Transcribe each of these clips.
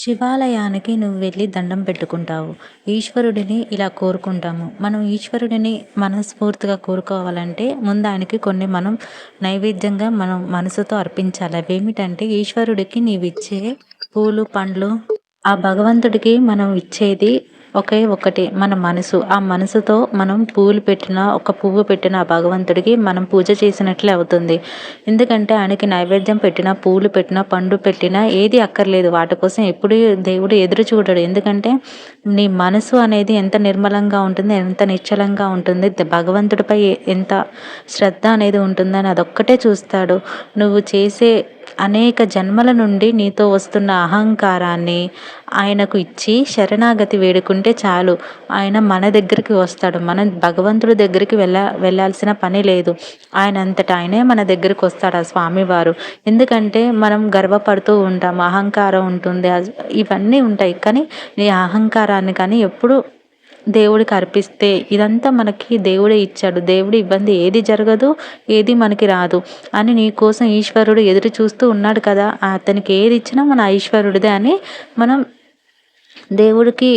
శివాలయానికి నువ్వు వెళ్ళి దండం పెట్టుకుంటావు. ఈశ్వరుడిని ఇలా కోరుకుంటాము. మనం ఈశ్వరుడిని మనస్ఫూర్తిగా కోరుకోవాలంటే ముందు ఆయనకి కొన్ని మనం నైవేద్యంగా మనం మనసుతో అర్పించాలి. అవేమిటంటే ఈశ్వరుడికి నీవిచ్చే పూలు, పండ్లు, ఆ భగవంతుడికి మనం ఇచ్చేది ఒకే ఒకటి మన మనసు. ఆ మనసుతో మనం పూలు పెట్టినా, ఒక పువ్వు పెట్టిన ఆ భగవంతుడికి మనం పూజ చేసినట్లే అవుతుంది. ఎందుకంటే ఆయనకి నైవేద్యం పెట్టినా, పూలు పెట్టినా, పండు పెట్టినా ఏది అక్కర్లేదు. వాటి కోసం ఎప్పుడూ దేవుడు ఎదురు చూడడు. ఎందుకంటే నీ మనసు అనేది ఎంత నిర్మలంగా ఉంటుంది, ఎంత నిశ్చలంగా ఉంటుంది, భగవంతుడిపై ఎంత శ్రద్ధ అనేది ఉంటుందని అదొక్కటే చూస్తాడు. నువ్వు చేసే అనేక జన్మల నుండి నీతో వస్తున్న అహంకారాన్ని ఆయనకు ఇచ్చి శరణాగతి వేడుకుంటే చాలు. ఆయన మన దగ్గరికి వస్తాడు. మనం భగవంతుడి దగ్గరికి వెళ్ళాల్సిన పని లేదు. ఆయన అంతటా ఆయనే మన దగ్గరికి వస్తాడు ఆ స్వామివారు. ఎందుకంటే మనం గర్వపడుతూ ఉంటాం, అహంకారం ఉంటుంది, ఇవన్నీ ఉంటాయి. కానీ నీ అహంకారాన్ని కానీ ఎప్పుడు దేవుడికి అర్పిస్తే ఇదంతా మనకి దేవుడే ఇచ్చాడు. దేవుడు ఇబ్బంది ఏది జరగదు, ఏది మనకి రాదు అని నీ కోసం ఈశ్వరుడు ఎదురు చూస్తూ ఉన్నాడు కదా. అతనికి ఏది ఇచ్చినా మన ఈశ్వరుడిదే అని మనం దేవుడికి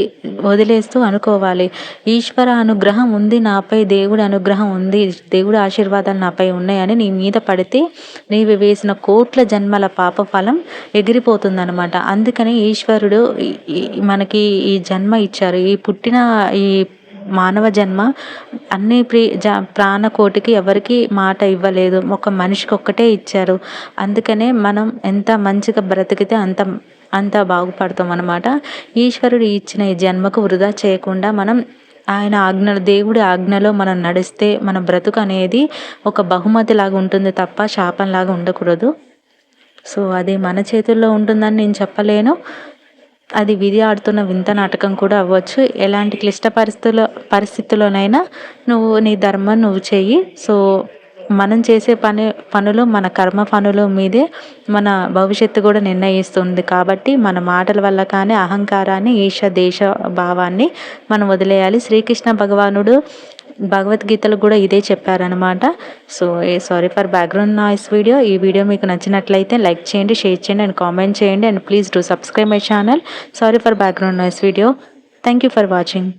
వదిలేస్తూ అనుకోవాలి. ఈశ్వర అనుగ్రహం ఉంది నాపై, దేవుడి అనుగ్రహం ఉంది, దేవుడి ఆశీర్వాదాలు నాపై ఉన్నాయని నీ మీద పడితే నీవు వేసిన కోట్ల జన్మల పాప ఫలం ఎగిరిపోతుందనమాట. అందుకని ఈశ్వరుడు మనకి ఈ జన్మ ఇచ్చారు. ఈ మానవ జన్మ అన్ని ప్రాణకోటికి ఎవరికి మాట ఇవ్వలేదు, ఒక మనిషికి ఒక్కటే ఇచ్చారు. అందుకనే మనం ఎంత మంచిగా బ్రతికితే అంత బాగుపడతాం అన్నమాట. ఈశ్వరుడు ఇచ్చిన ఈ జన్మకు వృధా చేయకుండా మనం ఆయన ఆజ్ఞలు, దేవుడి ఆజ్ఞలో మనం నడిస్తే మన బ్రతుకు అనేది ఒక బహుమతి లాగా ఉంటుంది తప్ప శాపంలాగా ఉండకూడదు. సో అది మన చేతుల్లో ఉంటుందని నేను చెప్పలేను. అది విధి ఆడుతున్న వింత నాటకం కూడా అవ్వచ్చు. ఎలాంటి క్లిష్ట పరిస్థితుల్లోనైనా నువ్వు నీ ధర్మం నువ్వు చెయ్యి. సో మనం చేసే పనులు మన కర్మ పనుల మీదే మన భవిష్యత్తు కూడా నిర్ణయిస్తుంది. కాబట్టి మన మాటల వల్ల కానీ అహంకారాన్ని, ఈశ దేశ భావాన్ని మనం వదిలేయాలి. శ్రీకృష్ణ భగవానుడు భగవద్గీతలు కూడా ఇదే చెప్పారనమాట. So sorry for background noise video. ఈ వీడియో మీకు నచ్చినట్లయితే లైక్ చేయండి, షేర్ చేయండి అండ్ కామెంట్ చేయండి and please do subscribe my channel. Sorry for background noise video. Thank you for watching.